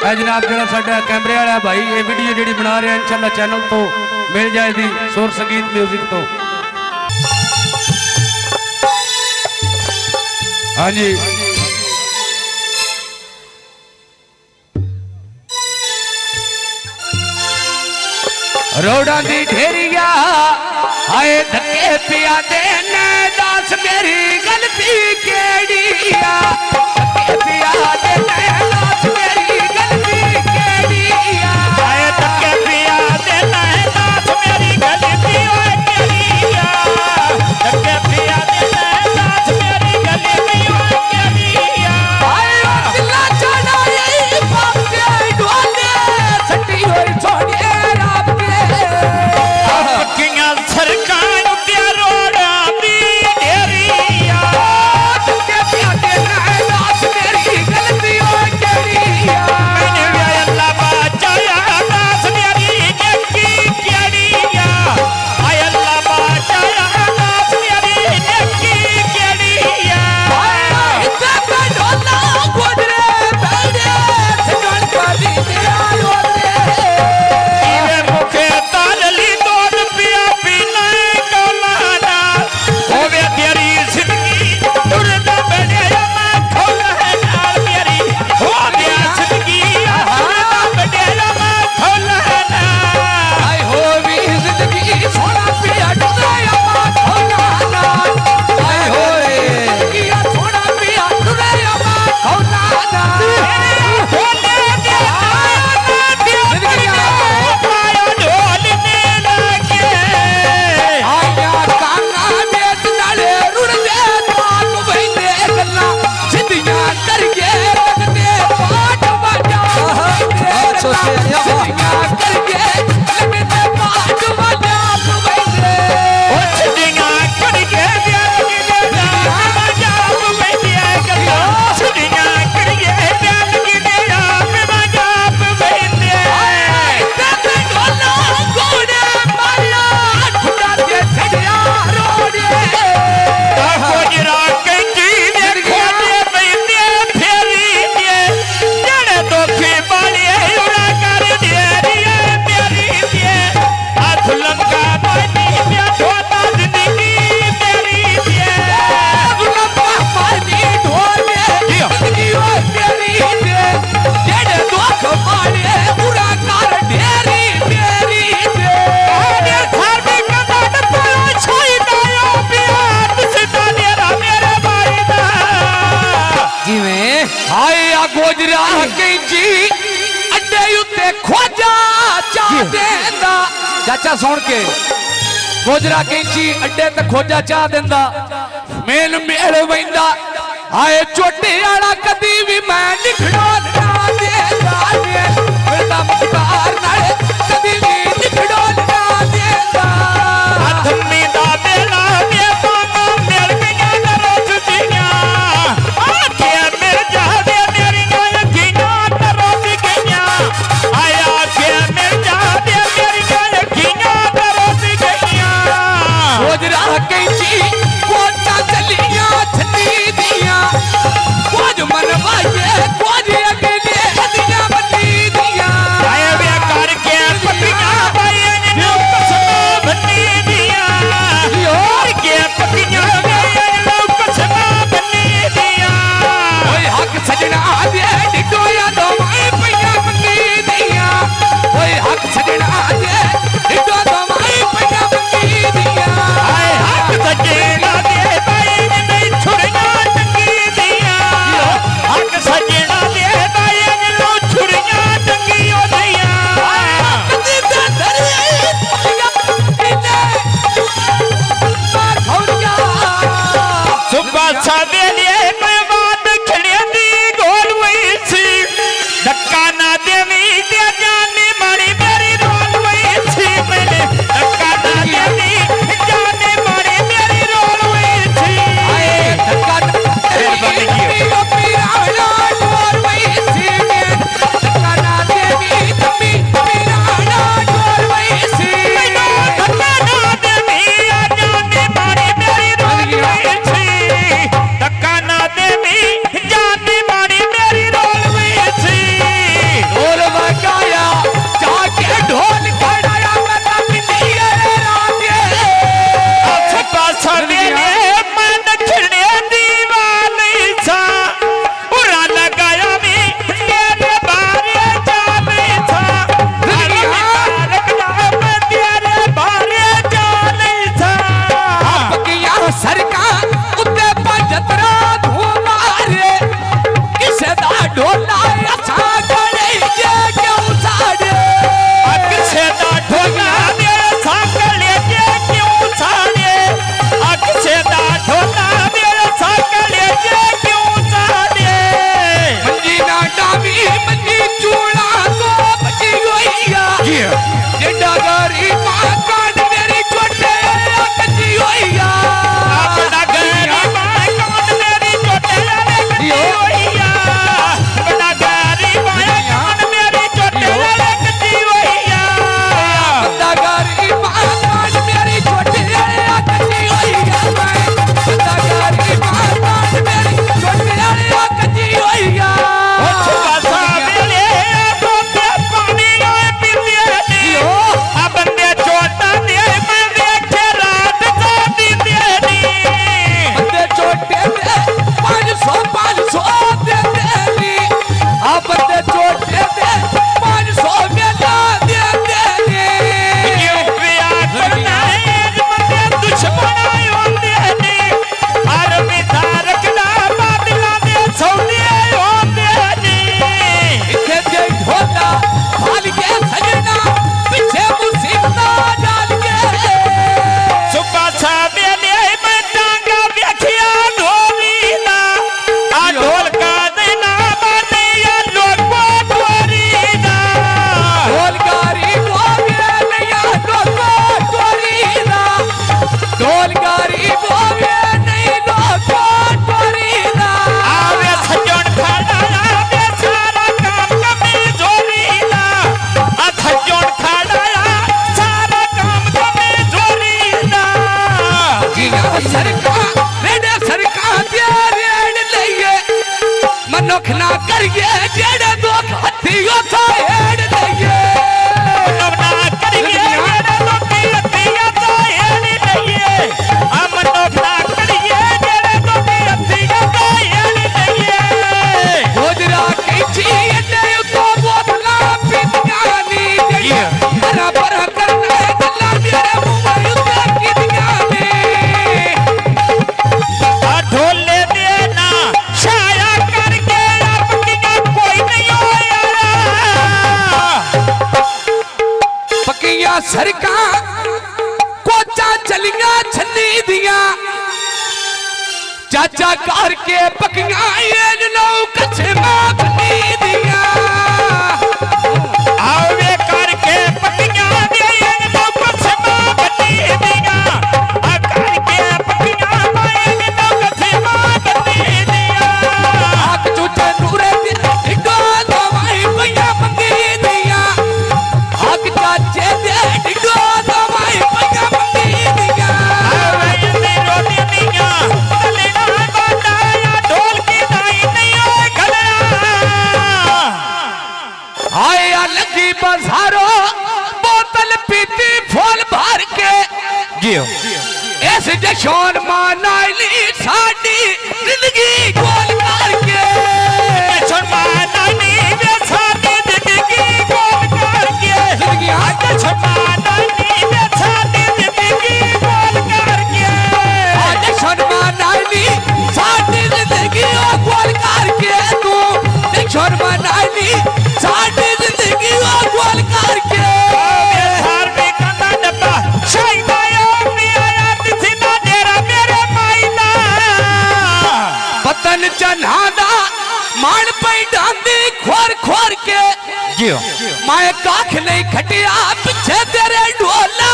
है जनाब जरा साडा कैमरे वाला भाई ये वीडियो जी बना रहे हैं इंशाल्लाह चैनल तो मिल जाएगी सुर संगीत म्यूजिक तो। हाँ जी रोड़ा दी ढेरिया आए धक्के पिया देने दास मेरी गलती केड़िया धक्के पिया देने दास मेरी गलती केड़िया आए धक्के पिया देना है दास मेरी गलती ओए केड़िया धक्के पिया देना है दास मेरी गलती ओए केड़िया आए दिला चढ़ाई बाप के ढोले छठी होई छोड़िए रात किया सरकार ते रोड़ा दी ढेरिया धक्के पिया देना है दास मेरी गलती होई केड़िया मैंने वे अल्लाह बचाया दास मेरी नेकी केड़िया आय अल्लाह बचाया दास मेरी नेकी केड़िया इतना ढोला गुजरे बैठे सगन कदी आयो इवे मुखे तालली दूध पिया पीना कौलाना होवे तेरी जिंदगी दुर्द बने मैं खौला है नाल मेरी हो गया जिंदगी दुर्द बने मैं खौला है ना आय हो भी जिंदगी सोना पिया डुरे अम्मा खौना ना आय हो रे जिंदगी सोना पिया डुरे अम्मा खौना ना बोले दे जिंदगी पायो ढोलने लगे आया काना बेच नाले रुड़ दे ताक बहिंदे गल्ला सिद्धियां करके लगदे पाठ बाजा सिद्धियां करके लगदे पाठ बाजा बहिंदे ओ छड़ियां करके ब्याह के मजाक बैठिया गया छड़ियां करके ब्याह के मजाक बैठे ते ढोला गोड़े मारिया खुदा दे छड़िया रोड़े गोजरा कंजी देखो दे बैठे फेरी दे जड़े दोखे बाले उड़ा कर दे रिए मेरी दे हाथ लंका पानी दे छोटा जिंदगी मेरी दे लंबा पानी ढोले जिंदगी ओ तेरी दे जेड़े दुख मारे पूरा कर ढेरी मेरी दे आने घर में कदम पर छोई दायो प्यार सिता मेरा मेरे भाई दा जिवें हाय आ गोजरा कैंची अड्डे उत्ते खोजा चा देंदा चाचा सुन के गोजरा कैंची अड्डे ते खोजा चा देंदा मेल मेल वैंदा हाय चोटी आला कदी भी मैं निखड़ो ना देंदा मेरा मुख्तार नाले कदी भी निखड़ो ना देंदा हाथ में दा बेला में पामा मेल गया करो जुतियां आके मिल जा दे मेरी गायकियां करो जुतियां आया के मिल जा दे मेरी गायकियां करो जुतियां गोजरा कैंची कोचा चलिया छती दिया कोज मनवाए कोज यो था हेड लइए नवना करिए जेड़े लोकी अतिया तो हेड़ी लइए हम नवना करिए जेड़े लोकी अतिया तो हेड़ी लइए गोजरा कैची अड्डे तो बोतला पितगानी जइए बराबर करना है गल्ला मेरे मुंह में उतर की दिगानी आ ढोले देना छाया करके अब किया कोई नहीं होया पकिया सरका कोचा चलिया छन्नी दिया चाचा कार के पकिया ये नो कछे मां बनी दिया आवे करके पतिया दे नो कछे मां बनी दिया आ करके पतिया दे नो कछे मां बनी दिया आक चूचे नूरे डिगो दवाई पैया मंगी दिया आक चाचे दे डिगो दवाई पैया मंगी दिया आवे ये रोटी दिया तलेना बाटाया ढोल की दाई नहीं होए खलया आया लगी बजारो बोतल पीती फूल भर के जियो इस जशोन मानाली साडी जिंदगी गोल करके छमाना नी वे साडी जिंदगी गोल करके जिंदगी आज छमाना नी वे साडी जिंदगी गोल करके आज जशोन मानाली साडी जिंदगी गोल करके तू जशोन मानाली साडी जिंदगी गोल करके हार में कंदा डब्बा शायदा यो मिया तिथि ना डेरा मेरे माइना पतन चन्हादा मान पई डांदी खोर खोर के जियो मैं काख नहीं खटिया पीछे तेरे ढोला